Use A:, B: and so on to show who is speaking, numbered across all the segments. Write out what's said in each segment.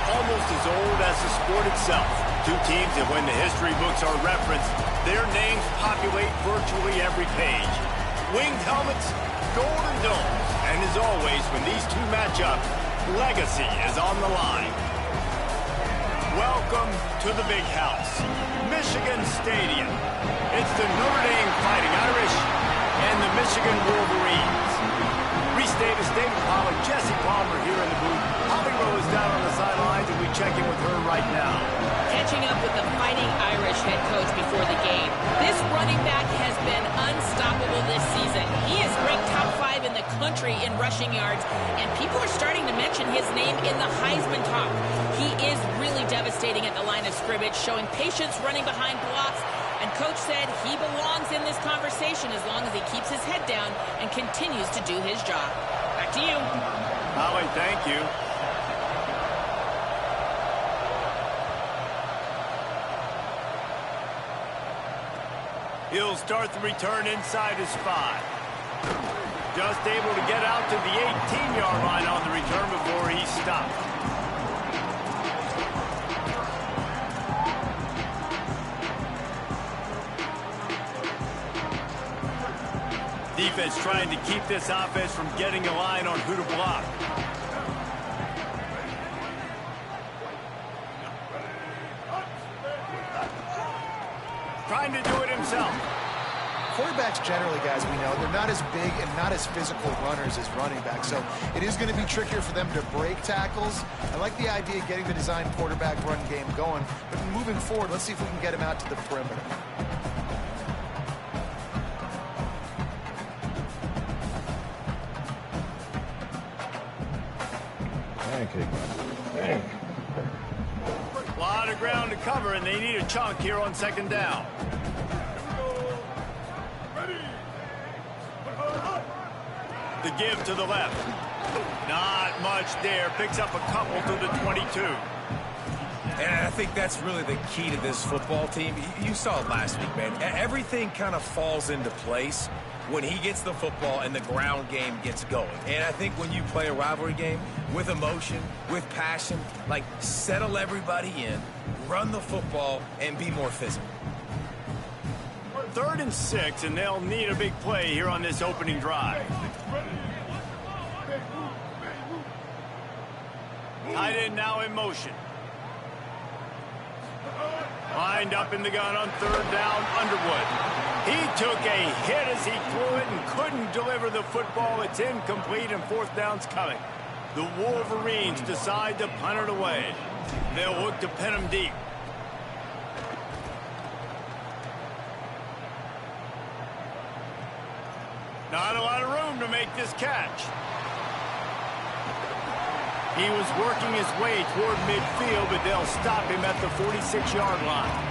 A: almost as old as the sport itself. Two teams that when the history books are referenced, their names populate virtually every page. Winged helmets, golden domes, and as always, when these two match up, legacy is on the line. Welcome to the big house, Michigan Stadium. It's the Notre Dame Fighting Irish and the Michigan Wolverines. Reese Davis, David Pollack, Jesse Palmer here in the booth. Holly Rowe is down on the sidelines, and we check in with her right now.
B: Catching up with the Fighting Irish head coach before the game. This running back has been unstoppable this season. He is ranked top 5 in the country in rushing yards, and people are starting to mention his name in the Heisman talk. He is really devastating at the line of scrimmage, showing patience running behind blocks, and Coach said he belongs in this conversation as long as he keeps his head down and continues to do his job. Back to you.
A: Holly, thank you. He'll start the return inside his 5. Just able to get out to the 18-yard line on the return before he stopped. Defense trying to keep this offense from getting a line on who to block. Trying to do it himself.
C: Quarterbacks generally, guys, we know, they're not as big and not as physical runners as running backs, so it is going to be trickier for them to break tackles. I like the idea of getting the design quarterback run game going, but moving forward, let's see if we can get him out to the perimeter.
A: A lot of ground to cover, and they need a chunk here on second down. The give to the left. Not much there. Picks up a couple to the 22.
D: And I think that's really the key to this football team. You saw it last week, man. Everything kind of falls into place when he gets the football and the ground game gets going. And I think when you play a rivalry game with emotion, with passion, like settle everybody in, run the football, and be more physical.
A: 3rd and 6, and they'll need a big play here on this opening drive. Tight end now in motion. Lined up in the gun on 3rd down, Underwood. He took a hit as he threw it and couldn't deliver the football. It's incomplete, and 4th down's coming. The Wolverines decide to punt it away. They'll look to pin him deep. Not a lot of room to make this catch. He was working his way toward midfield, but they'll stop him at the 46-yard line.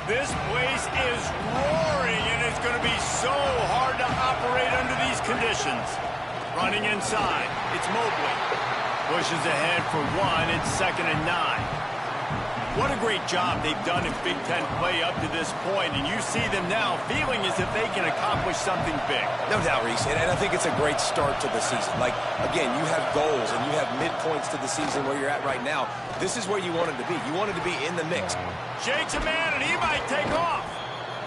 A: This place is roaring, and it's going to be so hard to operate under these conditions. Running inside, it's Mobley. Pushes ahead for 1, it's 2nd and 9. What a great job they've done in Big Ten play up to this point, and you see them now feeling as if they can accomplish something big.
D: No doubt, Reese, and I think it's a great start to the season. Like, again, you have goals and you have midpoints to the season where you're at right now. This is where you wanted to be. You wanted to be in the mix.
A: Shakes a man, and he might take off.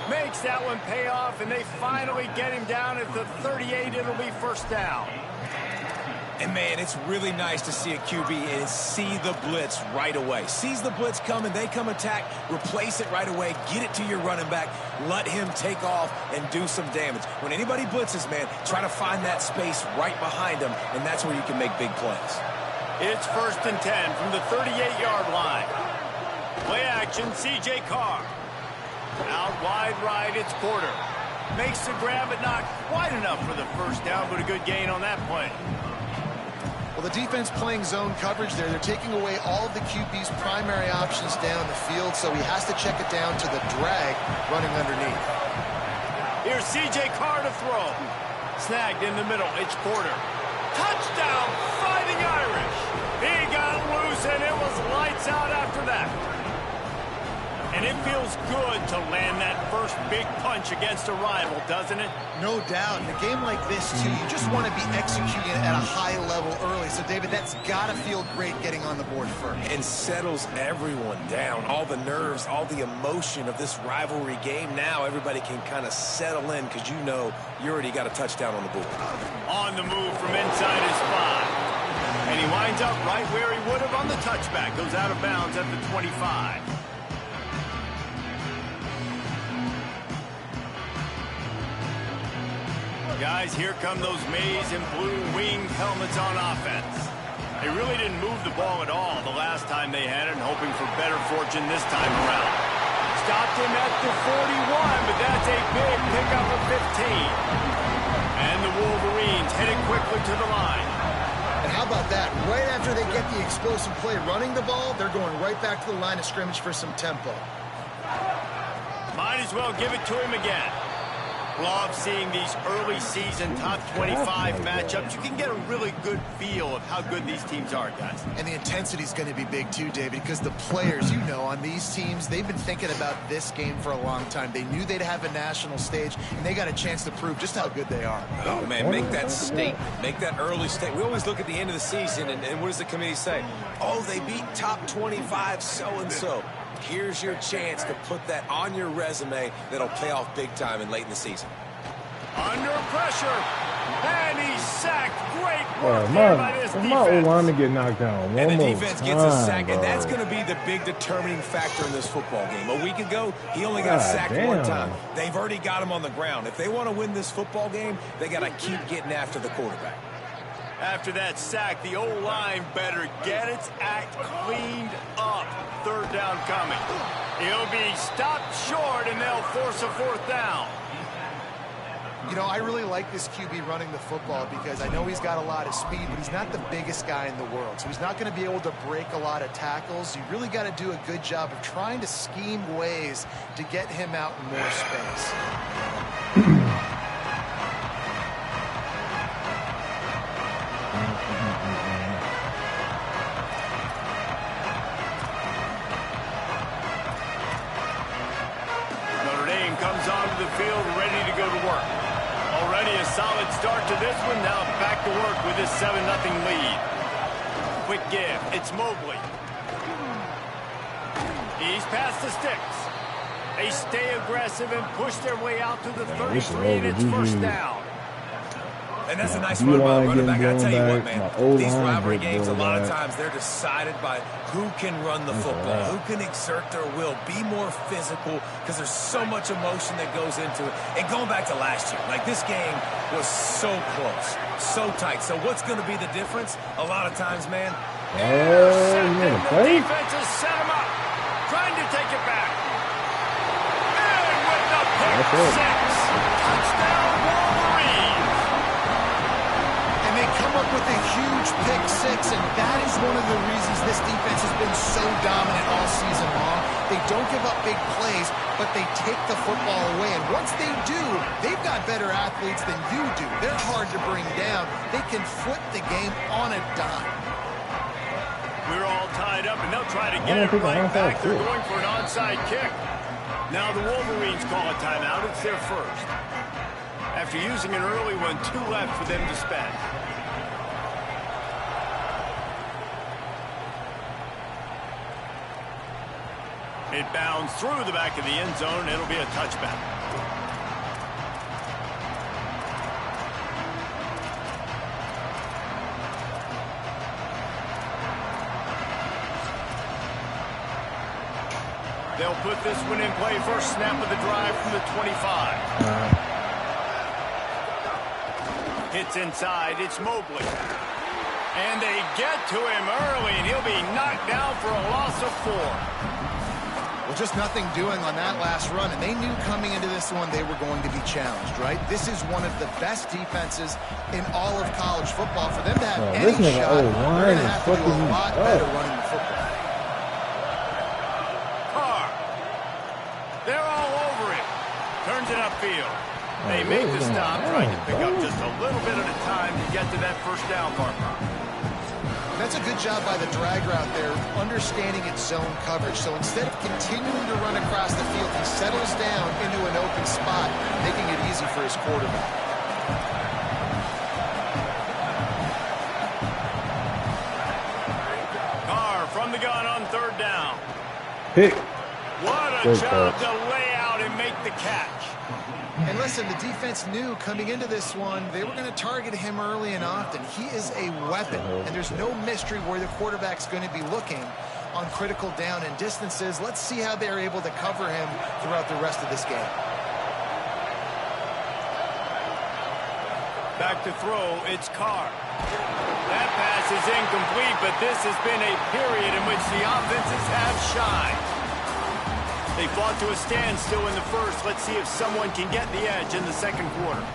A: Makes that one pay off, and they finally get him down at the 38. It'll be 1st down.
D: And, man, it's really nice to see a QB and see the blitz right away. Sees the blitz coming, they come attack, replace it right away, get it to your running back, let him take off and do some damage. When anybody blitzes, man, try to find that space right behind them, and that's where you can make big plays.
A: It's 1st and 10 from the 38-yard line. Play action, C.J. Carr. Out wide right, it's Porter. Makes the grab, but not quite enough for the 1st down, but a good gain on that play.
C: Well, the defense playing zone coverage there. They're taking away all of the QB's primary options down the field, so he has to check it down to the drag running underneath.
A: Here's C.J. Carr to throw. Snagged in the middle. It's Porter. Touchdown! Touchdown, Fighting Irish. He got loose, and it was lights out after that. And it feels good to land that first big punch against a rival, doesn't it?
C: No doubt. In a game like this, too, you just want to be executing at a high level early. So, David, that's got to feel great getting on the board first.
D: And settles everyone down. All the nerves, all the emotion of this rivalry game. Now everybody can kind of settle in because you know you already got a touchdown on the board.
A: On the move from inside his 5. And he winds up right where he would have on the touchback. Goes out of bounds at the 25. Guys, here come those maize and blue winged helmets on offense. They really didn't move the ball at all the last time they had it, and hoping for better fortune this time around. Stopped him at the 41, but that's a big pickup of 15. And the Wolverines headed quickly to the line.
C: And how about that? Right after they get the explosive play running the ball, they're going right back to the line of scrimmage for some tempo.
A: Might as well give it to him again. Love seeing these early season top 25 matchups. You can get a really good feel of how good these teams are, guys.
C: And the intensity is going to be big too, David, because the players, you know, on these teams, they've been thinking about this game for a long time. They knew they'd have a national stage, and they got a chance to prove just how good they are.
D: Oh, man, make that statement. Make that early statement. We always look at the end of the season, and what does the committee say? Oh, they beat top 25 so-and-so. Here's your chance to put that on your resume that'll pay off big time and late in the season.
A: Under pressure, and he's sacked. Great work there by this defense.
E: My O-line to get knocked down.
D: And the defense gets a sack, and that's going to be the big determining factor in this football game. A week ago, he only got sacked one time. They've already got him on the ground. If they want to win this football game, they got to keep getting after the quarterback.
A: After that sack, the O-line better get its act cleaned up. Third down coming. He'll be stopped short, and they'll force a fourth down.
C: You know, I really like this QB running the football because I know he's got a lot of speed, but he's not the biggest guy in the world. So he's not going to be able to break a lot of tackles. You really got to do a good job of trying to scheme ways to get him out in more space.
A: Notre Dame comes onto the field ready to go to work. Already a solid start to this one. Now back to work with this 7-0 lead. Quick give. It's Mobley. He's past the sticks. They stay aggressive and push their way out to the 33, and it's first down.
D: And that's a nice run by the running back. I tell you what, man, these rivalry games, a lot of times they're decided by who can run the football, who can exert their will, be more physical, because there's so much emotion that goes into it. And going back to last year, like this game was so close, so tight. So what's going to be the difference? A lot of times, man,
A: the defense has set him up, trying to take it back. And with the pick six, touchdown Wolverines.
C: They come up with a huge pick six, and that is one of the reasons this defense has been so dominant all season long. They don't give up big plays, but they take the football away. And once they do, they've got better athletes than you do. They're hard to bring down. They can flip the game on a dime.
A: We're all tied up, and they'll try to get it right back. They're going for an onside kick. Now the Wolverines call a timeout. It's their first. After using an early one, 2 left for them to spend. It bounds through the back of the end zone. It'll be a touchback. They'll put this one in play. First snap of the drive from the 25. Hits inside. It's Mobley. And they get to him early, and he'll be knocked down for a loss of 4.
C: Well, just nothing doing on that last run, and they knew coming into this one they were going to be challenged, right? This is one of the best defenses in all of college football. For them to have any shot, they're going to have to do a lot better running the football.
A: Carr. They're all over it. Turns it upfield. They make the stop, trying to pick up just a little bit at a time to get to that first down marker.
C: That's a good job by the drag route there, understanding its zone coverage. So instead of continuing to run across the field, he settles down into an open spot, making it easy for his quarterback.
A: Carr from the gun on third down.
E: Pick.
A: What a job to lay out and make the catch.
C: And listen, the defense knew coming into this one, they were going to target him early and often. He is a weapon, and there's no mystery where the quarterback's going to be looking on critical down and distances. Let's see how they're able to cover him throughout the rest of this game.
A: Back to throw, it's Carr. That pass is incomplete, but this has been a period in which the offenses have shined. They fought to a standstill in the first. Let's see if someone can get the edge in the second quarter.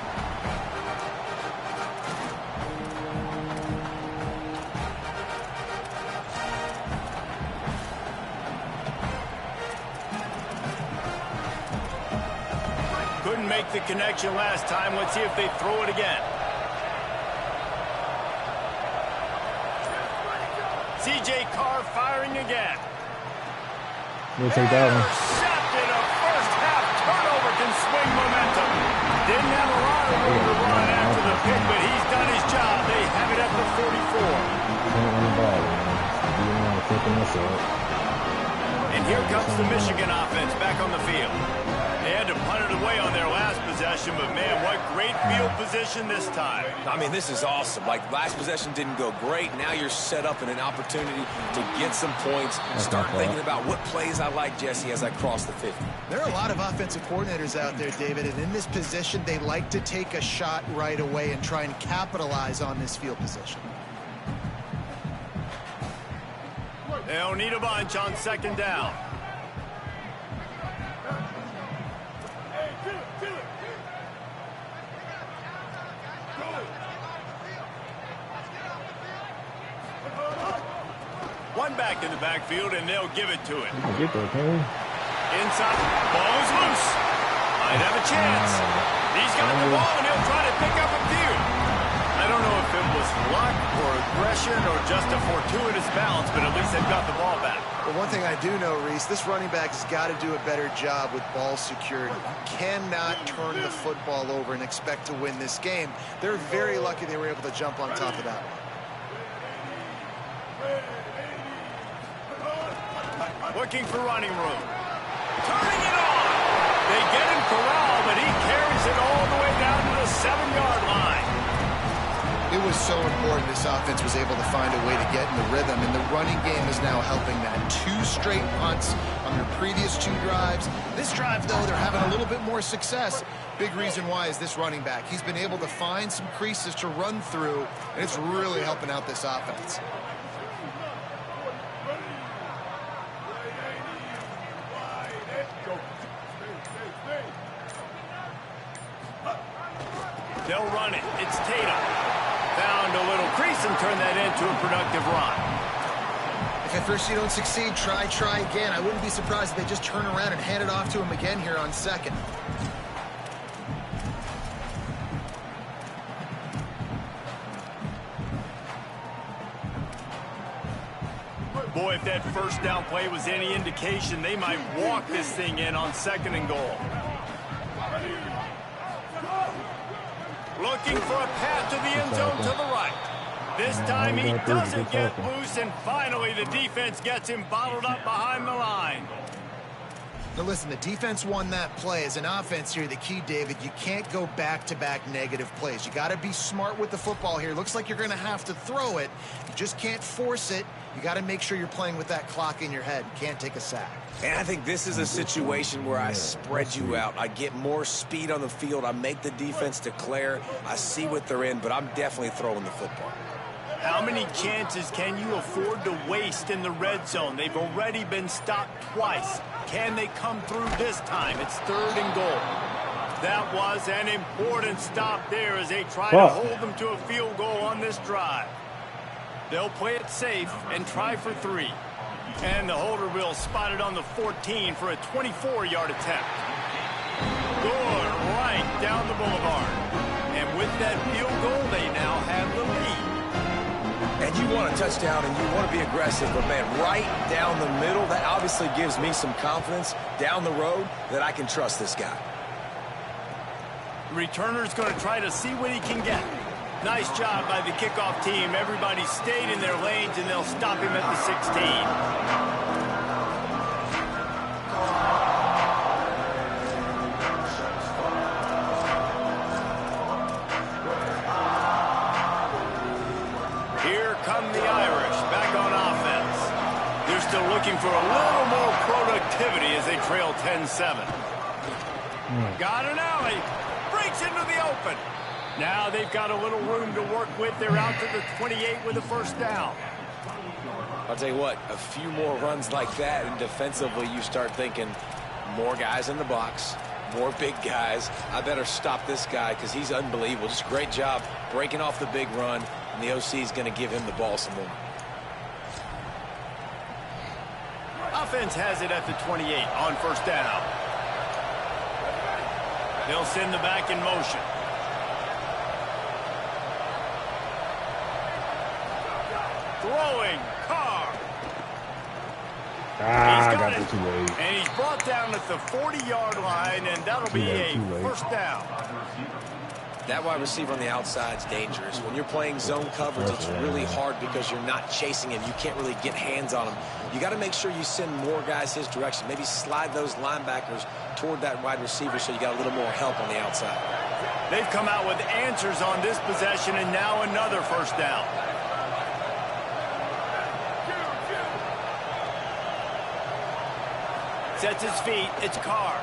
A: Couldn't make the connection last time. Let's see if they throw it again. C.J. Carr firing again.
E: We'll take that one.
A: Intercepted. A first-half turnover can swing momentum. Didn't have a lot of room to run after the pick, but he's done his job. They have it at the 44.
E: Can't run the ball, man. You don't want to take this up.
A: And here comes the Michigan offense back on the field. They had to punt it away on their last possession, but man, what great field position this time.
D: I mean, this is awesome. Like, last possession didn't go great. Now you're set up in an opportunity to get some points. Start thinking about what plays I like, Jesse, as I cross the 50.
C: There are a lot of offensive coordinators out there, David, and in this position, they like to take a shot right away and try and capitalize on this field position.
A: They'll need a bunch on second down. One back in the backfield, and they'll give it to it.
E: Get that, can we?
A: Inside, ball is loose. Might have a chance. He's got the ball, and he'll try to pick up a few. I don't know if it was luck or aggression or just a fortuitous bounce, but at least they've got the ball back.
C: Well, one thing I do know, Reese, this running back has got to do a better job with ball security. You cannot turn the football over and expect to win this game. They're very lucky they were able to jump on top of that one.
A: Looking for running room. Turning it on. They get him corralled, but he carries it all the way down to the 7-yard line.
C: It was so important this offense was able to find a way to get in the rhythm, and the running game is now helping that. 2 straight punts on their previous 2 drives. This drive, though, they're having a little bit more success. Big reason why is this running back. He's been able to find some creases to run through, and it's really helping out this offense.
A: They'll run it. It's Tatum. Found a little crease and turned that into a productive run.
C: If at first you don't succeed, try again. I wouldn't be surprised if they just turn around and hand it off to him again here on second.
A: Boy, if that first down play was any indication, they might walk this thing in on second and goal. Looking for a path to the end zone to the right. This time he doesn't get loose, and finally the defense gets him bottled up behind the line.
C: Now listen, the defense won that play. As an offense here, the key, David, you can't go back-to-back negative plays. You got to be smart with the football here. Looks like you're going to have to throw it. You just can't force it. You got to make sure you're playing with that clock in your head. You can't take a sack.
D: And I think this is a situation where I spread you out. I get more speed on the field. I make the defense declare. I see what they're in, but I'm definitely throwing the football.
A: How many chances can you afford to waste in the red zone? They've already been stopped twice. Can they come through this time? It's 3rd and goal. That was an important stop there as they try to hold them to a field goal on this drive. They'll play it safe and try for 3. And the holder will spot it on the 14 for a 24-yard attempt. Going right down the boulevard. And with that field goal, they now have the lead.
D: And you want a touchdown and you want to be aggressive, but man, right down the middle, that obviously gives me some confidence down the road that I can trust this guy.
A: The returner's going to try to see what he can get. Nice job by the kickoff team. Everybody stayed in their lanes, and they'll stop him at the 16. Still looking for a little more productivity as they trail 10-7. Got an alley. Breaks into the open. Now they've got a little room to work with. They're out to the 28 with a first down.
D: I'll tell you what, a few more runs like that, and defensively you start thinking more guys in the box, more big guys. I better stop this guy because he's unbelievable. Just a great job breaking off the big run, and the OC is going to give him the ball some more.
A: Offense has it at the 28 on first down. They'll send the back in motion. Throwing, Carr. He's got it.
E: Too late.
A: And he's brought down at the 40-yard line, and that'll be a first down.
D: That wide receiver on the outside is dangerous. When you're playing zone coverage, it's really hard because you're not chasing him. You can't really get hands on him. You got to make sure you send more guys his direction. Maybe slide those linebackers toward that wide receiver so you got a little more help on the outside.
A: They've come out with answers on this possession, and now another first down. Sets his feet. It's Carr.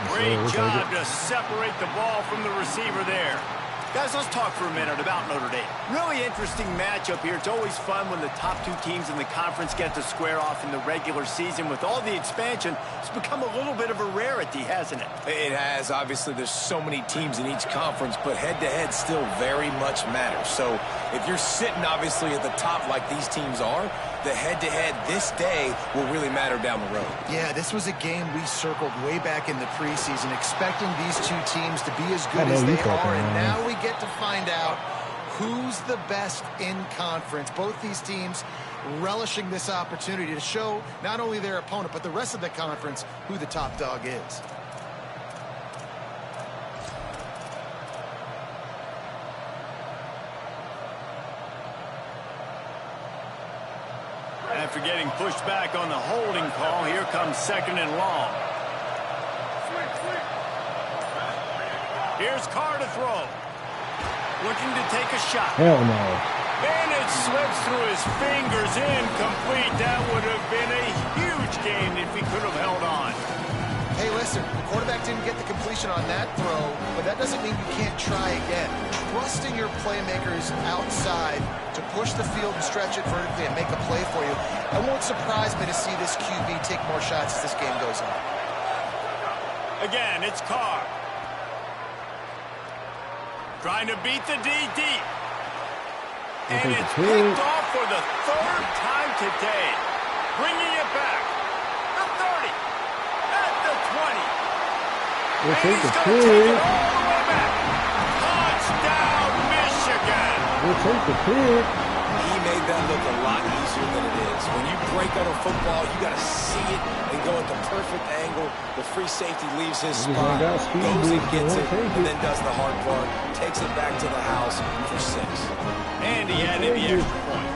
A: Great job to separate the ball from the receiver there. Guys, let's talk for a minute about Notre Dame. Really interesting matchup here. It's always fun when the top two teams in the conference get to square off in the regular season. With all the expansion, it's become a little bit of a rarity, hasn't it?
D: It has. Obviously, there's so many teams in each conference, but head-to-head still very much matters. So if you're sitting, obviously, at the top like these teams are, the head-to-head this day will really matter down the road.
C: Yeah, this was a game we circled way back in the preseason, expecting these two teams to be as good as they are, and now we get to find out who's the best in conference. Both these teams relishing this opportunity to show not only their opponent, but the rest of the conference who the top dog is.
A: After getting pushed back on the holding call, here comes second and long. Here's Carr to throw. Looking to take a shot.
E: Hell no.
A: And it slips through his fingers, incomplete. That would have been a huge gain if he could have held on.
C: Hey, listen, the quarterback didn't get the completion on that throw, but that doesn't mean you can't try again. Trusting your playmakers outside to push the field and stretch it vertically and make a play for you. It won't surprise me to see this QB take more shots as this game goes on.
A: Again, it's Carr. Trying to beat the D deep. And it's picked off for the third time today. Bringing it back. The 30. At the 20.
E: We'll take the
A: take
E: pick.
A: it all the way back. Touchdown, Michigan.
E: We'll take the pick.
D: He made that look a lot easier than it is. When you break on a football, you got to see it and go at the perfect angle. The free safety leaves his spot, goes and gets it, and then does the hard part, takes it back to the house for 6.
A: And he added the extra point.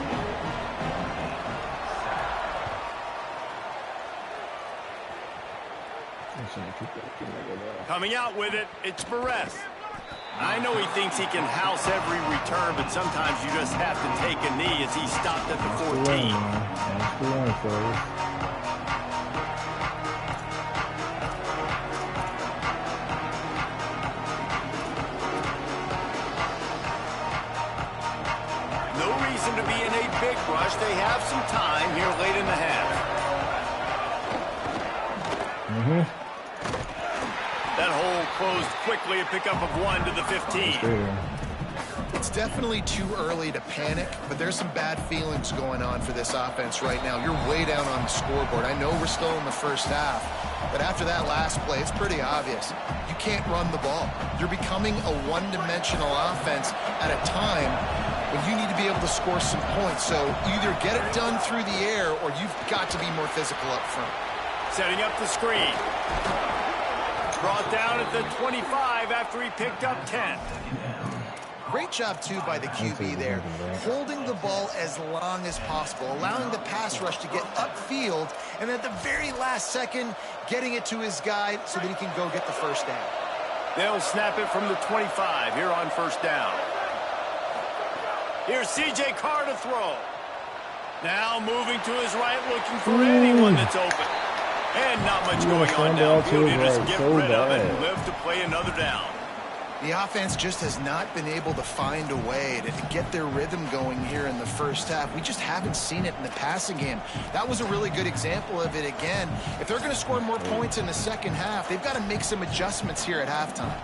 A: Coming out with it, it's Perez. I know he thinks he can house every return, but sometimes you just have to take a knee as he stopped at the 14.
E: That's the line, fellas.
A: No reason to be in a big rush. They have some time here late in the half. That hole closed quickly, a pickup of 1 to the 15.
C: It's definitely too early to panic, but there's some bad feelings going on for this offense right now. You're way down on the scoreboard. I know we're still in the first half, But after that last play, it's pretty obvious. You can't run the ball. You're becoming a one-dimensional offense at a time when you need to be able to score some points. So either get it done through the air or you've got to be more physical up front.
A: Setting up the screen. Brought down at the 25 after he picked up 10.
C: Great job, too, by the QB there, holding the ball as long as possible, allowing the pass rush to get upfield, and at the very last second, getting it to his guy so that he can go get the first down.
A: They'll snap it from the 25 here on first down. Here's C.J. Carr to throw. Now moving to his right, looking for anyone that's open. And not much going on downfield. You just get rid of it and live to play another down.
C: The offense just has not been able to find a way to get their rhythm going here in the first half. We just haven't seen it in the passing game. That was a really good example of it again. If they're going to score more points in the second half, they've got to make some adjustments here at halftime.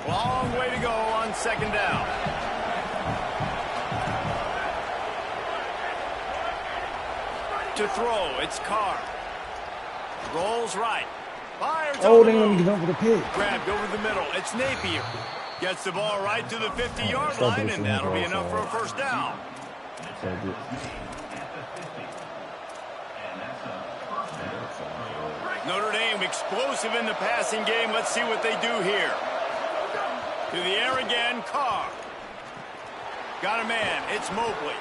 A: Long way to go on second down. To throw, it's Carr. Rolls right. Fires
E: Oh, they let me get over the pick.
A: Grabbed over the middle. It's Napier. Gets the ball right to the 50-yard line, and that'll be enough for a first down. Notre Dame explosive in the passing game. Let's see what they do here. To the air again, Carr. Got a man. It's Mobley.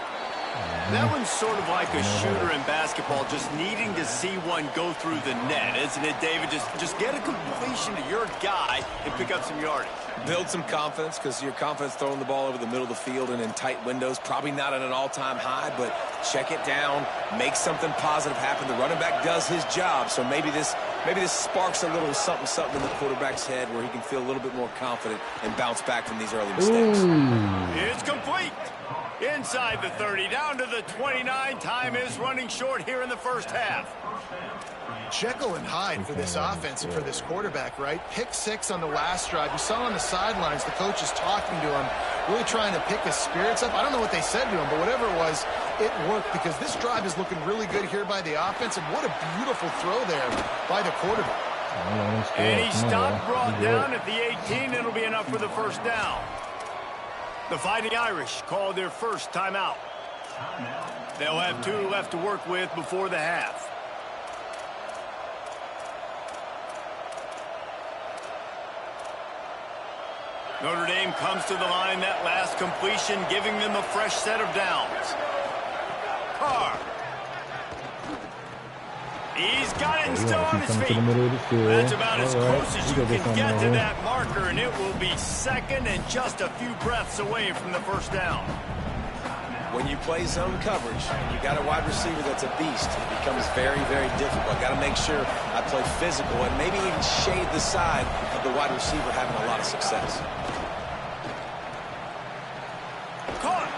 A: That one's sort of like a shooter in basketball, just needing to see one go through the net, isn't it, David? Just get a completion to your guy and pick up some yardage.
D: Build some confidence, because your confidence throwing the ball over the middle of the field and in tight windows, probably not at an all-time high, but check it down, make something positive happen. The running back does his job, so maybe this sparks a little something in the quarterback's head where he can feel a little bit more confident and bounce back from these early mistakes.
A: It's complete. Inside the 30, down to the 29. Time is running short here in the first half.
C: Jekyll and Hyde for this offense and for this quarterback, right? Pick 6 on the last drive. You saw on the sidelines the coach is talking to him, really trying to pick his spirits up. I don't know what they said to him, but whatever it was, it worked because this drive is looking really good here by the offense, and what a beautiful throw there by the quarterback.
A: And he stopped, brought down at the 18. It'll be enough for the first down. The Fighting Irish called their first timeout. They'll have 2 left to work with before the half. Notre Dame comes to the line that last completion, giving them a fresh set of downs. Carr. He's got it and still on his feet. That's about as close as you can get to that marker, and it will be second and just a few breaths away from the first down.
D: When you play zone coverage, you got a wide receiver that's a beast. It becomes very, very difficult. Got to make sure I play physical and maybe even shade the side of the wide receiver having a lot of success.
A: Caught.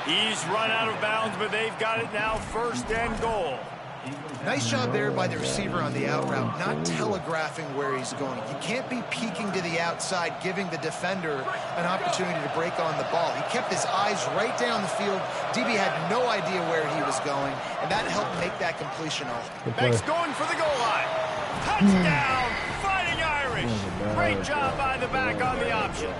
A: He's run out of bounds, but they've got it now first and goal.
C: Nice job there by the receiver on the out route, not telegraphing where he's going. He can't be peeking to the outside, giving the defender an opportunity to break on the ball. He kept his eyes right down the field. DB had no idea where he was going, and that helped make that completion off.
A: Beck's going for the goal line. Touchdown, Fighting Irish. Great job by the back on the option.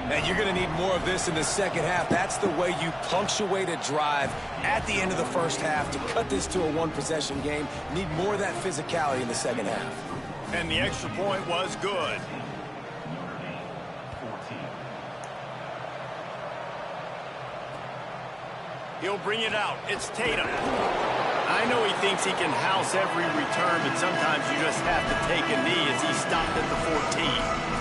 D: And you're going to need more of this in the second half. That's the way you punctuate a drive at the end of the first half to cut this to a one-possession game. Need more of that physicality in the second half.
A: And the extra point was good. He'll bring it out. It's Tatum. I know he thinks he can house every return, but sometimes you just have to take a knee as he stopped at the 14.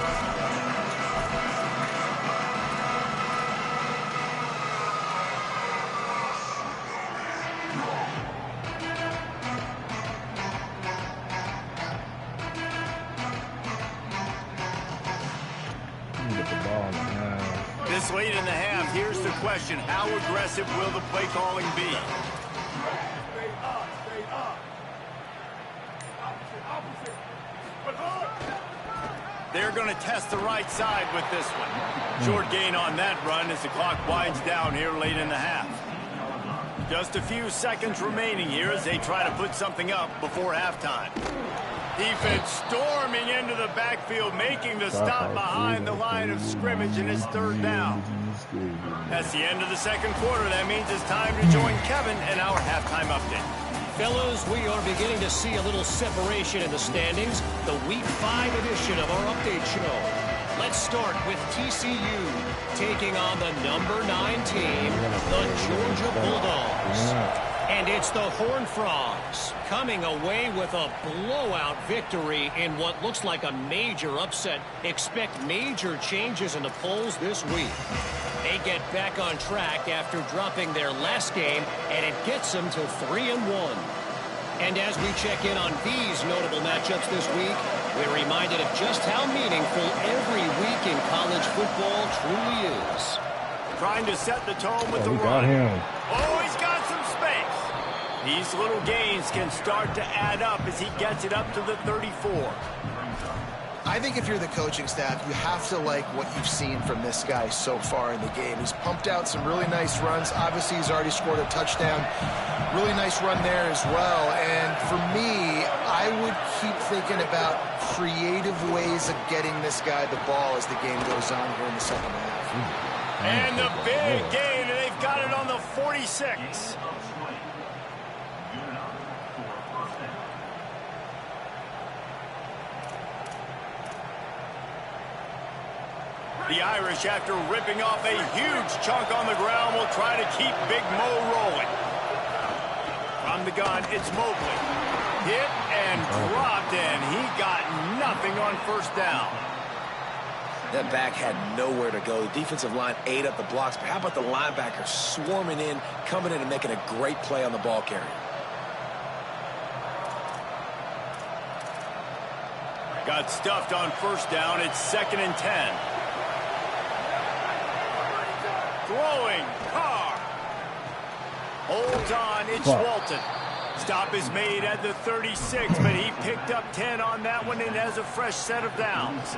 A: This late in the half, here's the question. How aggressive will the play calling be? They're going to test the right side with this one. Short gain on that run as the clock winds down here late in the half. Just a few seconds remaining here as they try to put something up before halftime. Defense storming into the backfield, making the stop behind the line of scrimmage, and it's third down. That's the end of the second quarter. That means it's time to join Kevin in our halftime update.
F: Fellas, we are beginning to see a little separation in the standings. The Week 5 edition of our update show. Let's start with TCU taking on the number 9 team, the Georgia Bulldogs. And it's the Horned Frogs coming away with a blowout victory in what looks like a major upset. Expect major changes in the polls this week. They get back on track after dropping their last game, and it gets them to 3-1. And as we check in on these notable matchups this week, we're reminded of just how meaningful every week in college football truly is.
A: Trying to set the tone with the run. Oh, he's got some space. These little gains can start to add up as he gets it up to the 34.
C: I think if you're the coaching staff, you have to like what you've seen from this guy so far in the game. He's pumped out some really nice runs. Obviously, he's already scored a touchdown. Really nice run there as well. And for me, I would keep thinking about creative ways of getting this guy the ball as the game goes on here in the second half.
A: And the big gain, and they've got it on the 46. The Irish, after ripping off a huge chunk on the ground, will try to keep Big Mo rolling. From the gun, it's Mobley. Hit and dropped, and he got nothing on first down.
D: That back had nowhere to go. The defensive line ate up the blocks, but how about the linebacker swarming in, coming in and making a great play on the ball carrier?
A: Got stuffed on first down. It's 2nd and 10. Throwing, Carr. Holds on, it's Walton. Stop is made at the 36, but he picked up 10 on that one and has a fresh set of downs.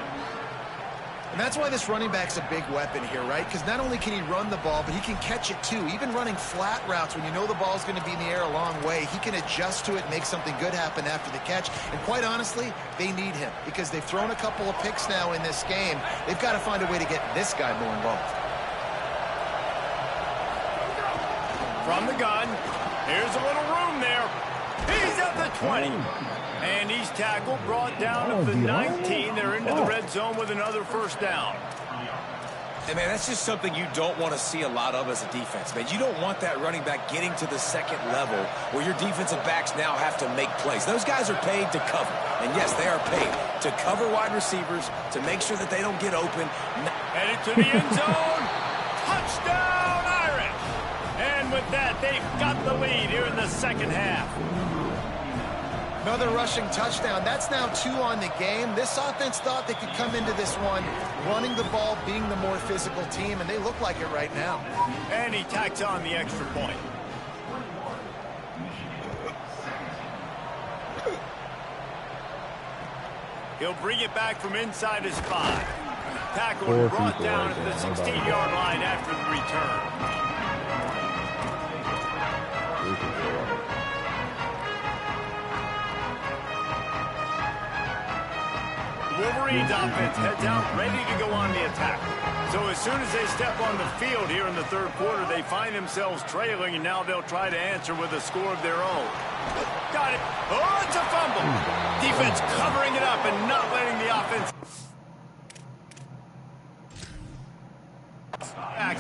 C: And that's why this running back's a big weapon here, right? Because not only can he run the ball, but he can catch it too. Even running flat routes when you know the ball's going to be in the air a long way, he can adjust to it and make something good happen after the catch. And quite honestly, they need him because they've thrown a couple of picks now in this game. They've got to find a way to get this guy more involved.
A: From the gun, here's a little room there. He's at the 20. And he's tackled, brought down at the 19. They're into the red zone with another first down.
D: And, man, that's just something you don't want to see a lot of as a defense, man. You don't want that running back getting to the second level where your defensive backs now have to make plays. Those guys are paid to cover. And, yes, they are paid to cover wide receivers, to make sure that they don't get open.
A: Headed to the end zone. Touchdown, Irish. And with that, they've got the lead here in the second half.
C: Another rushing touchdown. That's now 2 on the game. This offense thought they could come into this one running the ball, being the more physical team, and they look like it right now.
A: And he tacks on the extra point. He'll bring it back from inside his 5. Tackled and brought down at the 16-yard line after the return. Wolverines offense heads out ready to go on the attack. So as soon as they step on the field here in the third quarter, they find themselves trailing, and now they'll try to answer with a score of their own. Got it. Oh, it's a fumble. Defense covering it up and not letting the offense.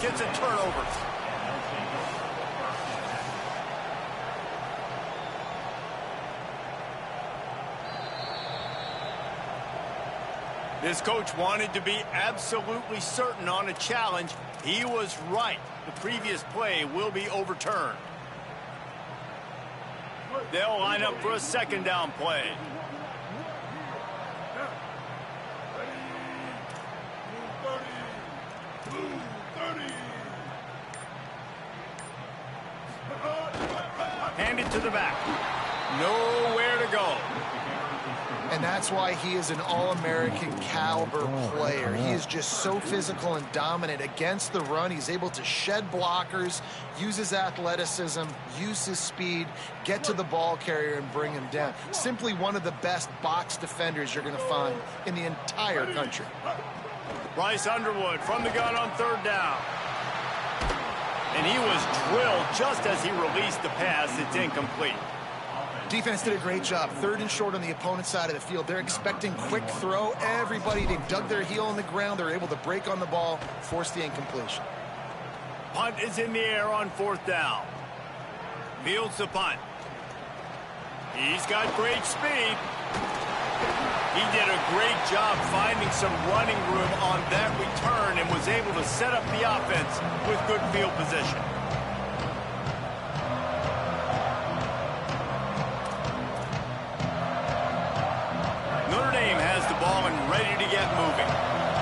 A: Gets a turnover. This coach wanted to be absolutely certain on a challenge. He was right. The previous play will be overturned. They'll line up for a second down play. Hand it to the back. Nowhere to go.
C: And And that's why he is an All-American caliber player. He is just so physical and dominant against the run. He's able to shed blockers, use his athleticism, use his speed, get to the ball carrier and bring him down. Simply one of the best box defenders you're going to find in the entire country.
A: Bryce Underwood from the gun on third down. And he was drilled just as he released the pass. It's incomplete.
C: Defense did a great job. Third and short on the opponent's side of the field. They're expecting quick throw. Everybody, they dug their heel on the ground. They're able to break on the ball, force the incompletion.
A: Punt is in the air on fourth down. Fields the punt. He's got great speed. He did a great job finding some running room on that return and was able to set up the offense with good field position. Notre Dame has the ball and ready to get moving.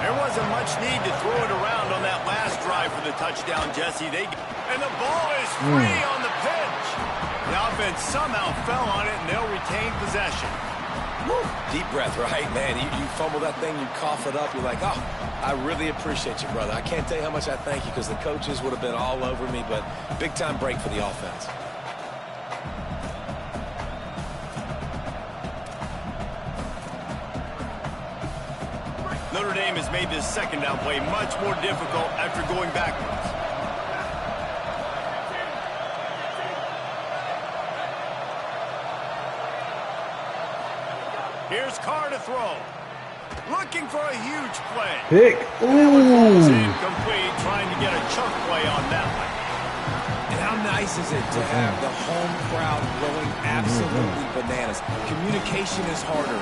A: There wasn't much need to throw it around on that last drive for the touchdown, Jesse. And the ball is free on the pitch. The offense somehow fell on it, and they'll retain possession.
D: Woo. Deep breath, right, man? You fumble that thing, you cough it up, you're like, oh, I really appreciate you, brother. I can't tell you how much I thank you because the coaches would have been all over me, but big-time break for the offense.
A: Notre Dame has made this second down play much more difficult after going backwards. Here's Carr to throw. Looking for a huge play.
E: Pick. Ooh.
A: Incomplete, trying to get a chunk play on that one.
D: And how nice is it to have the home crowd going absolutely bananas? Communication is harder.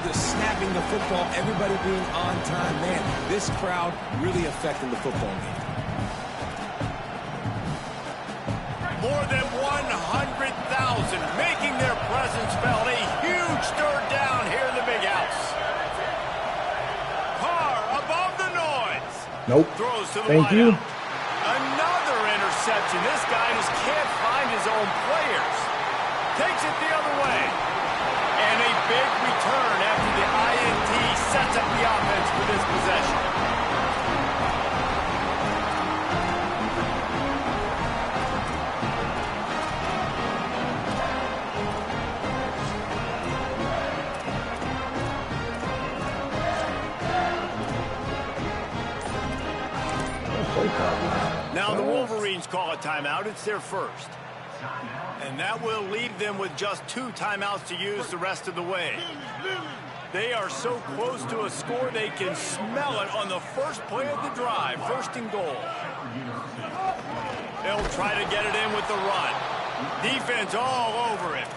D: The snapping the football, everybody being on time. Man, this crowd really affecting the football game.
A: More than 100,000 making their presence felt. A huge third down here in the big house. Carr above the noise.
E: Nope.
A: Throws to the
E: Thank you.
A: Another interception. This guy just can't find his own players. Takes it the other way. And a big return after the INT sets up the offense for this possession. Now the Wolverines call a timeout. It's their first. And that will leave them with just 2 timeouts to use the rest of the way. They are so close to a score they can smell it on the first play of the drive. First and goal. They'll try to get it in with the run. Defense all over it.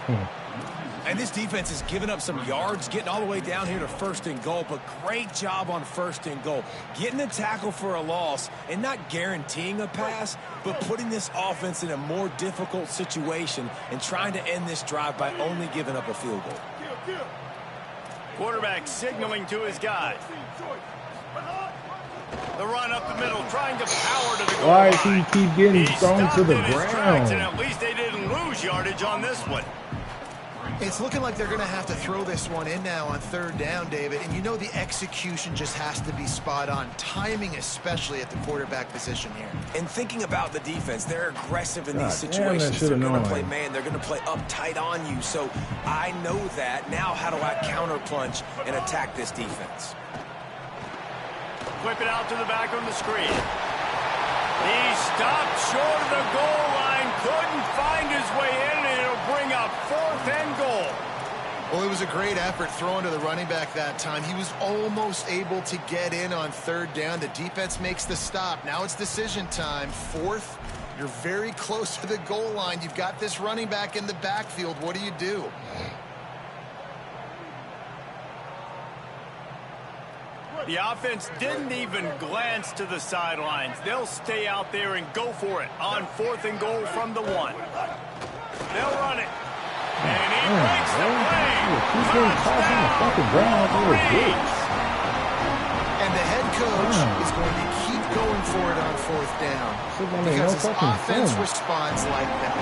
D: And this defense has given up some yards, getting all the way down here to first and goal, but great job on first and goal. Getting the tackle for a loss and not guaranteeing a pass, but putting this offense in a more difficult situation and trying to end this drive by only giving up a field goal.
A: Quarterback signaling to his guy. The run up the middle, trying to power to the goal
E: Why
A: line.
E: does he keep getting thrown to the
A: He stopped in his tracks, and
E: ground?
A: at least they didn't lose yardage on this one.
C: It's looking like they're going to have to throw this one in now on third down, David. And you know the execution just has to be spot on. Timing especially at the quarterback position here.
D: And thinking about the defense, they're aggressive in
E: God
D: these
E: damn,
D: situations.
E: that
D: They're going
E: should've
D: to play
E: known.
D: man. They're going to play uptight on you. So I know that. Now how do I counterpunch and attack this defense?
A: Whip it out to the back on the screen. He stopped short of the goal line, couldn't find his way in, and it'll bring up 4th and goal.
C: Well, it was a great effort throwing to the running back that time. He was almost able to get in on third down. The defense makes the stop. Now it's decision time. 4th, you're very close to the goal line. You've got this running back in the backfield. What do you do?
A: The offense didn't even glance to the sidelines. They'll stay out there and go for it on 4th and goal from the 1. They'll run it. And he breaks the play.
E: Keep getting tossed on the fucking ground like little dicks.
C: And the head coach is going to keep going for it on 4th down because his offense responds like that.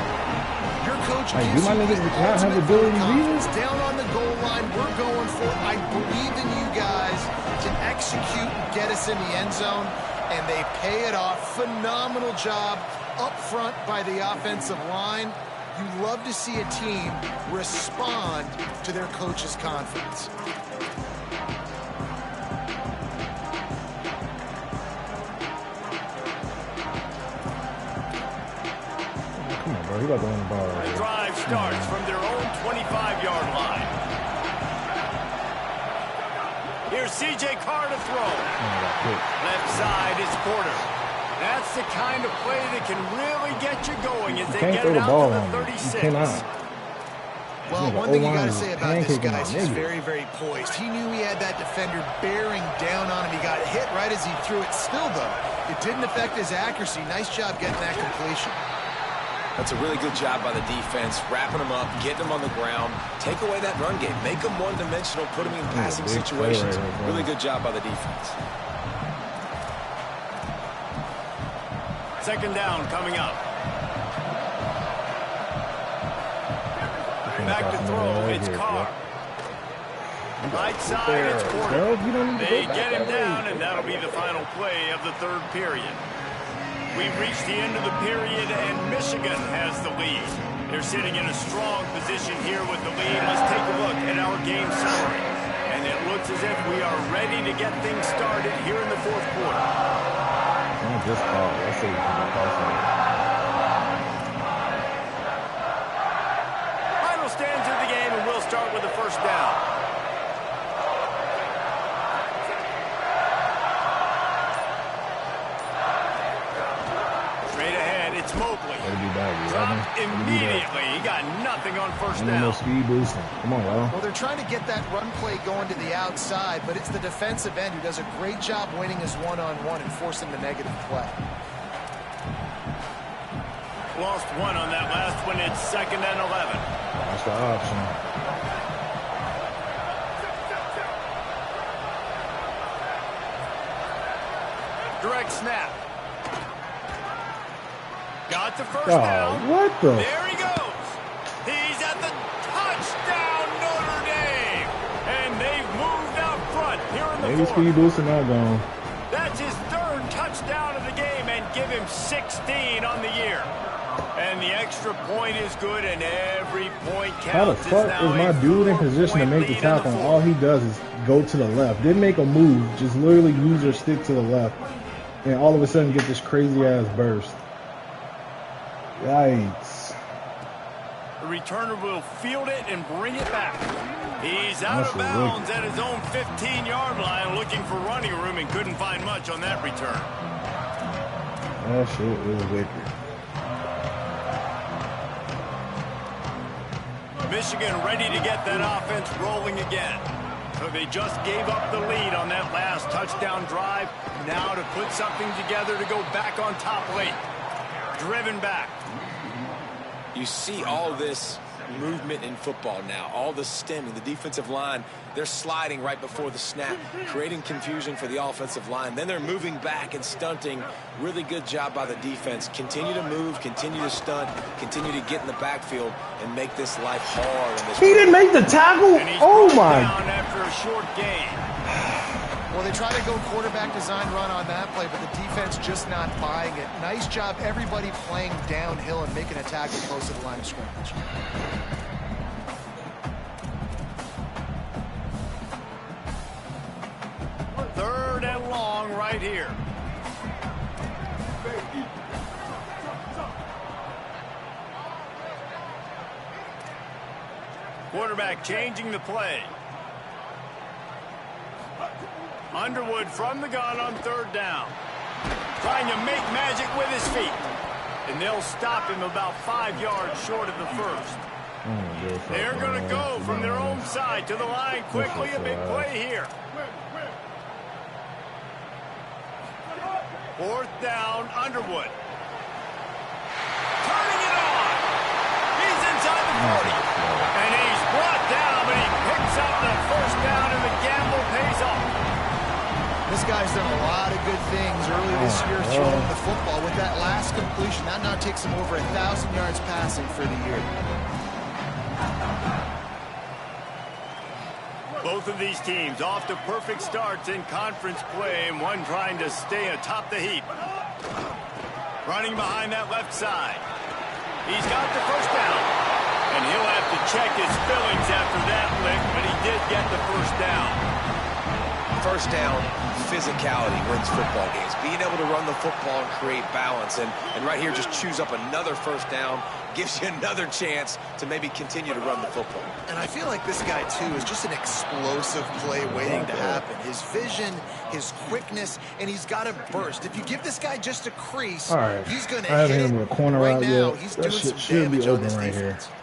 C: Your coach gives you the ultimate confidence. Down on the goal line, we're going for it. I believe in you guys to execute and get us in the end zone, and they pay it off. Phenomenal job up front by the offensive line. You love to see a team respond to their coach's confidence.
E: Come on, bro. You got to win the ball right
A: The
E: here.
A: drive starts from their own 25-yard line. Here's C.J. Carr to throw. Left side is Porter. That's the kind of play that can really get you going as they get it out to the 36.
C: Well, one thing you got to say about this guy is he's very, very poised. He knew he had that defender bearing down on him. He got hit right as he threw it. Still, though, it didn't affect his accuracy. Nice job getting that completion.
D: That's a really good job by the defense, wrapping them up, getting them on the ground, take away that run game, make them one-dimensional, put them in passing situations. Really good job by the defense.
A: Second down coming up. Back to throw, it's Carr. Right side, it's Porter. They get him down, and that'll be the final play of the 3rd period. We've reached the end of the period, and Michigan has the lead. They're sitting in a strong position here with the lead. Let's take a look at our game summary. And it looks as if we are ready to get things started here in the 4th quarter.
E: Not this call. Let's see.
A: Final stands of the game, and we'll start with the first down. It's Mobley. Dropped immediately. He got nothing on first down.
E: No speed boosting. Come on, y'all.
C: Well, they're trying to get that run play going to the outside, but it's the defensive end who does a great job winning his one-on-one and forcing the negative play.
A: Lost one on that last one. It's 2nd and 11.
E: That's the option.
A: Direct snap. Got the first down.
E: What the?
A: There he goes. He's at the touchdown, Notre Dame. And they've moved out front here in the 4th.
E: Maybe speed boosting not gone.
A: That's his 3rd touchdown of the game and give him 16 on the year. And the extra point is good, and every point counts.
E: How the fuck is my dude in position to make the tackle, and all he does is go to the left? Didn't make a move, just literally use her stick to the left, and all of a sudden get this crazy-ass burst. Yikes.
A: The returner will field it and bring it back. He's out of bounds at his own 15-yard line, looking for running room, and couldn't find much on that return.
E: That shit is wicked.
A: Michigan ready to get that offense rolling again. So they just gave up the lead on that last touchdown drive. Now to put something together to go back on top late. Driven back.
D: You see all this movement in football now, all the stemming, the defensive line, they're sliding right before the snap, creating confusion for the offensive line. Then they're moving back and stunting. Really good job by the defense. Continue to move, continue to stunt, continue to get in the backfield and make this life hard.
E: He didn't make the tackle? Oh my.
A: Down after a short gain.
C: Well, they try to go quarterback design run on that play, but the defense just not buying it. Nice job, everybody playing downhill and making a tackle close to the line of scrimmage.
A: Third and long right here. Quarterback changing the play. Underwood from the gun on 3rd down. Trying to make magic with his feet. And they'll stop him about 5 yards short of the first. They're going to go from their own side to the line quickly. A big play here. 4th down, Underwood. Turning it on. He's inside the 40. And he's brought down, but he picks up the first down, and the gamble pays off.
C: This guy's done a lot of good things early this year throwing the football. With that last completion, that now takes him over 1,000 yards passing for the year.
A: Both of these teams off to perfect starts in conference play, and one trying to stay atop the heap. Running behind that left side. He's got the first down. And he'll have to check his fillings after that lick, but he did get the first down.
D: First down, physicality wins football games. Being able to run the football and create balance. And right here, just choose up another first down. Gives you another chance to maybe continue to run the football.
C: And I feel like this guy, too, is just an explosive play waiting to happen. His vision, his quickness, and he's got a burst. If you give this guy just a crease, he's going to hit it.
E: With a corner
C: right
E: out
C: now,
E: yet.
C: he's
E: That
C: doing some
E: should be
C: damage on
E: open
C: this
E: right
C: defense.
E: here.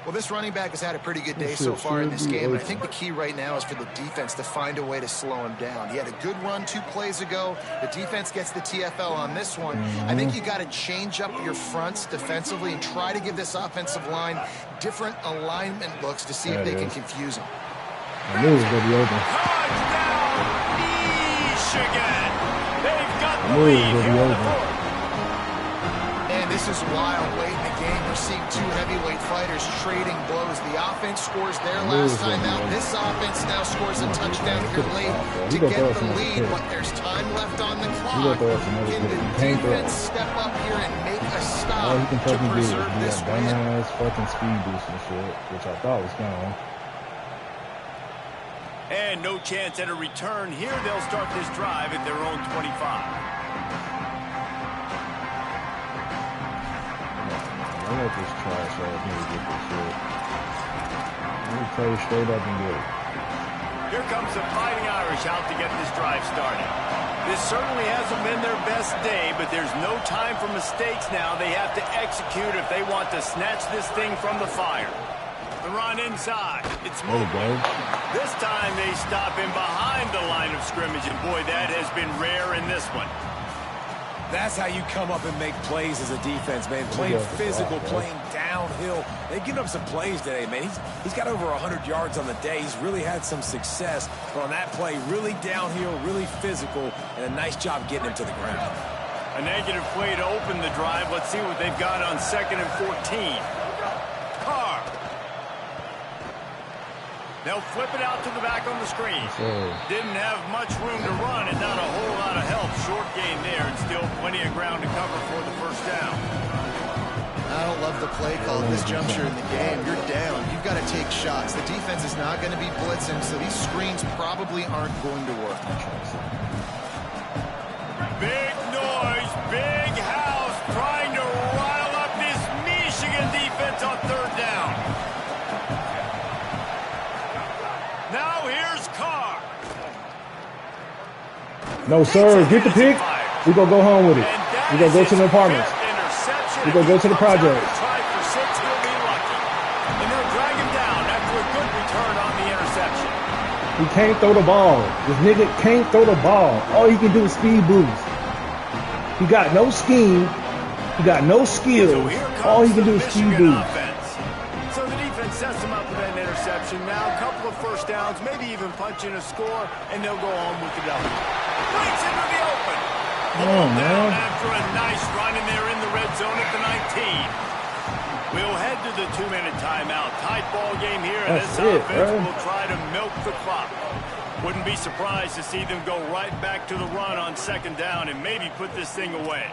C: Well, this running back has had a pretty good day so far in this game, and I think the key right now is for the defense to find a way to slow him down. He had a good run 2 plays ago. The defense gets the TFL on this one. I think you got to change up your fronts defensively and try to give this offensive line different alignment looks to see if they can confuse him.
E: I knew it was going to be open.
A: Touchdown, Michigan! They've got the
E: I knew it was
A: lead
E: going to
A: here
E: be
A: in the
E: open.
A: fourth.
C: And this is wild late in the game. We're seeing 2 heavyweight fighters trading blows. The offense scores their last time out. This offense now scores a touchdown here late to get the lead, but there's time left on the clock. Can the defense step up here and make a stop
E: All he can
C: to
E: fucking do is do
C: preserve this
E: that
C: win?
E: dumbass fucking speed boost and shit, which I thought was gone.
A: And no chance at a return here. They'll start this drive at their own 25.
E: I let this trash ass nigga get this shit. Let me play straight up and get it.
A: Here comes the Fighting Irish out to get this drive started. This certainly hasn't been their best day, but there's no time for mistakes now. They have to execute if they want to snatch this thing from the fire. The run inside. It's moving. This time they stop him behind the line of scrimmage, and boy, that has been rare in this one.
D: That's how you come up and make plays as a defense, man. Playing physical, playing downhill. They've given up some plays today, man. He's got over 100 yards on the day. He's really had some success. But on that play, really downhill, really physical, and a nice job getting him to the ground.
A: A negative play to open the drive. Let's see what they've got on 2nd and 14. Carr. They'll flip it out to the back on the screen. Didn't have much room to run and not a whole lot of help. Short gain there and still plenty of ground to cover for the first down.
C: I don't love the play call at this juncture in the game. You're down. You've got to take shots. The defense is not going to be blitzing, so these screens probably aren't going to work.
A: Big noise, big house, trying to rile up this Michigan defense on 3rd down. Now here's Carr.
E: No, sir. Get the pick. We're going to go home with it. We're going to go to the apartments. We're going to go to the project.
A: Try for 6, he'll be lucky. And they'll drag him down after a good return on the interception.
E: He can't throw the ball. This nigga can't throw the ball. All he can do is speed boost. He got no scheme. He got no skills. All he can do is speed boost.
A: So the defense sets him up with that interception. Now a couple of first downs, maybe even punch in a score, and they'll go on with the W. Breaks into the open. Pulled down after a nice run, and they're in the red zone at the 19. We'll head to the 2-minute timeout. Tight ball game here, and this offense will try to milk the clock. Wouldn't be surprised to see them go right back to the run on 2nd down and maybe put this thing away.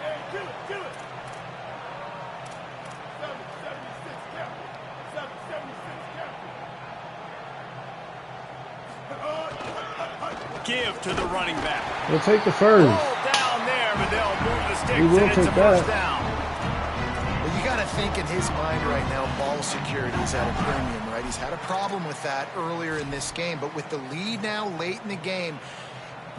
A: Give to the running back.
E: We'll take the first.
A: Ball down there, but they'll move the sticks.
E: We will
A: and it's
E: take
A: a first
E: that.
A: down.
C: Well, you got to think in his mind right now, ball security is at a premium, right? He's had a problem with that earlier in this game, but with the lead now late in the game,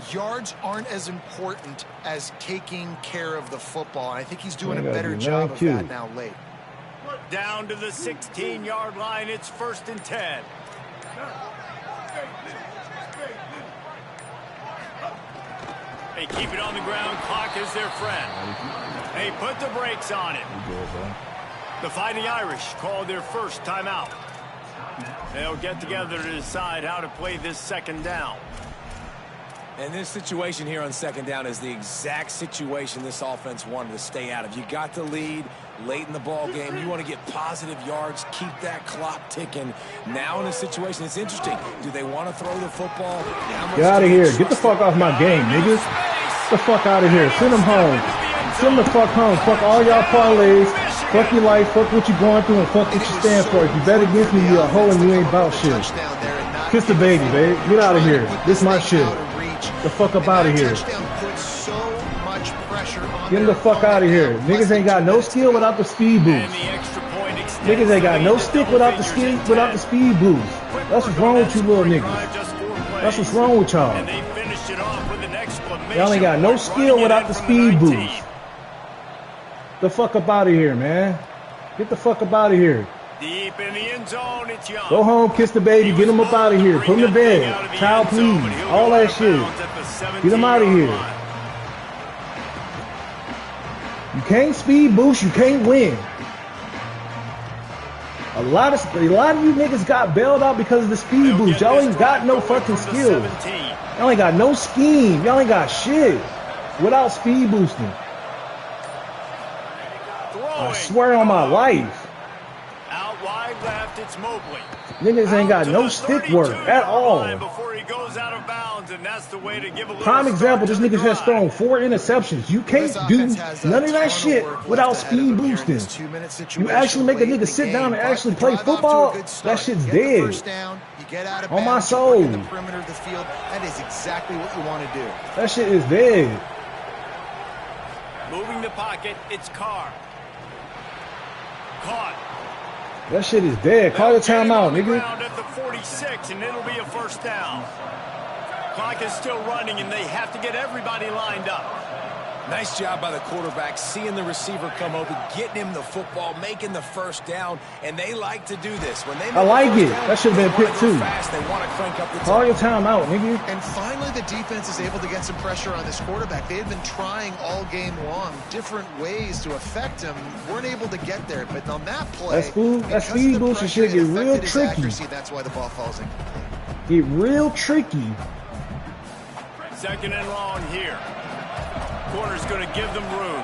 C: yards aren't as important as taking care of the football. And I think he's doing a better job of that now late.
A: Down to the 16-yard line. It's 1st and 10. They keep it on the ground. Clock is their friend. They put the brakes on it. The Fighting Irish call their first timeout. They'll get together to decide how to play this 2nd down.
D: And this situation here on second down is the exact situation this offense wanted to stay out of. You got the lead late in the ball game. You want to get positive yards, keep that clock ticking. Now in a situation, it's interesting. Do they want to throw the football?
E: Get out of here. Get the fuck off my game, niggas. Get the fuck out of here. Send them home. Send the fuck home. Fuck all y'all parlays. Fuck your life. Fuck what you going through and fuck what you stand for. If you bet against me, you're a hoe and you ain't about shit. Kiss the baby, babe. Get out of here. This is my shit. The fuck up out of here. Get him the fuck out of here. Niggas ain't got no skill without the speed boost. Niggas ain't got no stick without the speed boost. That's what's wrong with you little niggas. That's what's wrong with y'all. Y'all ain't got no skill without the speed boost. The fuck up out of here, man. Get the fuck up out of here.
A: Deep in the end zone, it's Young.
E: Go home, kiss the baby, get him up out of here, put him to bed, child please, all that shit. Get him out of here. You can't speed boost, you can't win. A lot of you niggas got bailed out because of the speed boost. Y'all ain't got no fucking skills. Y'all ain't got no scheme. Y'all ain't got shit without speed boosting. I swear on my life.
A: Wide left, it's Mobley.
E: Niggas ain't got no stick work at all.
A: Before he goes out of bounds, and that's the way to give a
E: prime example, this nigga has thrown 4 interceptions. You can't do none of that shit without speed boosting. You actually make a nigga sit down and actually play football, that shit's dead. On my soul.
C: That is exactly what you want to do.
E: That shit is dead.
A: Moving the pocket, it's Carr. Caught.
E: That shit is dead. Call your timeout, nigga.
A: At the 46, and it'll be a first down. Clock is still running, and they have to get everybody lined up.
D: Nice job by the quarterback, seeing the receiver come over, getting him the football, making the first down, and they like to do this. When they
E: I like it. That should have been picked too.
D: They want to crank up the
E: call your timeout, nigga.
C: And finally, the defense is able to get some pressure on this quarterback. They had been trying all game long, different ways to affect him. Weren't able to get there, but on that play,
E: that speed boost and shit get real tricky.
C: Accuracy, that's why the ball falls incomplete.
E: Get real tricky.
A: Second and long here. Corner's going to give them room.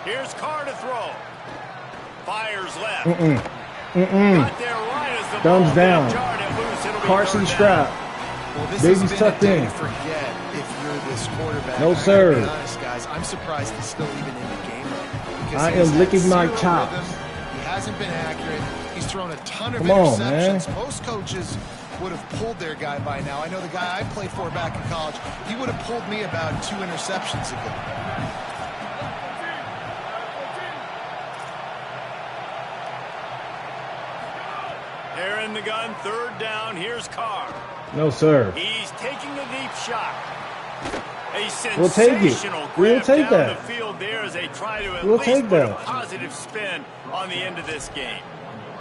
A: Here's Carr to throw. Fires left. Got there right as the
E: thumbs down.
A: Carson
E: strap.
C: Well,
E: baby's tucked in.
C: Forget if you're this quarterback.
E: No sir.
C: To be honest, guys, I'm surprised he's still even in the game right now.
E: I am licking my chops.
C: He hasn't been accurate. He's thrown a ton of interceptions. Most coaches would have pulled their guy by now. I know the guy I played for back in college, he would have pulled me about 2 interceptions ago.
A: They're in the gun, third down. Here's Carr.
E: No, sir.
A: He's taking a deep shot. A
E: we'll take it. We'll take
A: down
E: that.
A: The field there as they try to at
E: we'll
A: least
E: take
A: put
E: that.
A: a positive spin on the end of this game.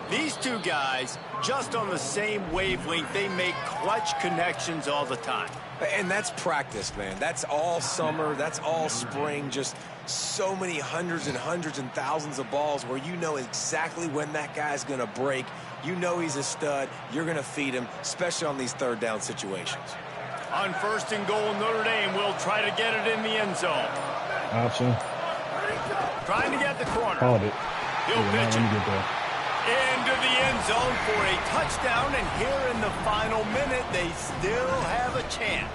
A: These two guys, just on the same wavelength, they make clutch connections all the time.
D: And that's practice, man. That's all summer. That's all spring. Just so many hundreds and hundreds and thousands of balls where you know exactly when that guy's going to break. You know he's a stud. You're going to feed him, especially on these third down situations.
A: On first and goal, Notre Dame will try to get it in the end zone.
E: Option.
A: Trying to get the corner.
E: Called it.
A: He'll pitch it.
E: Let me get there.
A: Into the end zone for a touchdown, and here in the final minute, they still have a chance.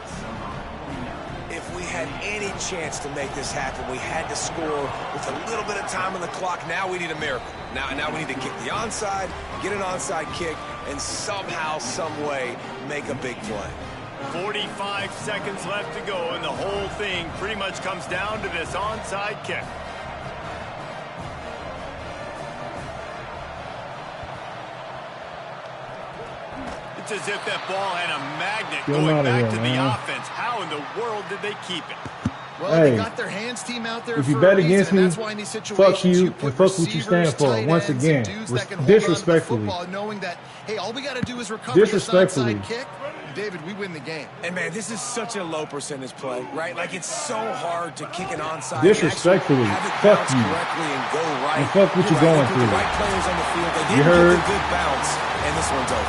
D: If we had any chance to make this happen, we had to score with a little bit of time on the clock. Now we need a miracle. Now we need to kick the onside, get an onside kick, and somehow, some way, make a big play.
A: 45 seconds left to go, and the whole thing pretty much comes down to this onside kick. It's as if that ball had a magnet going back to the offense. How in the world did they keep it?
C: Well, they got their hands team out there.
E: If you bet against me, fuck you and fuck what you stand for. Once again, disrespectfully.
C: Knowing that, hey, all we got to do is recover this onside kick. David, we win the game.
D: And man, this is such a low percentage play, right? Like it's so hard to kick an onside.
E: Disrespectfully, fuck you.
D: And
E: fuck what you're going through.
D: Right players on the field, they
E: you heard?
D: Get a good bounce, and this one's over.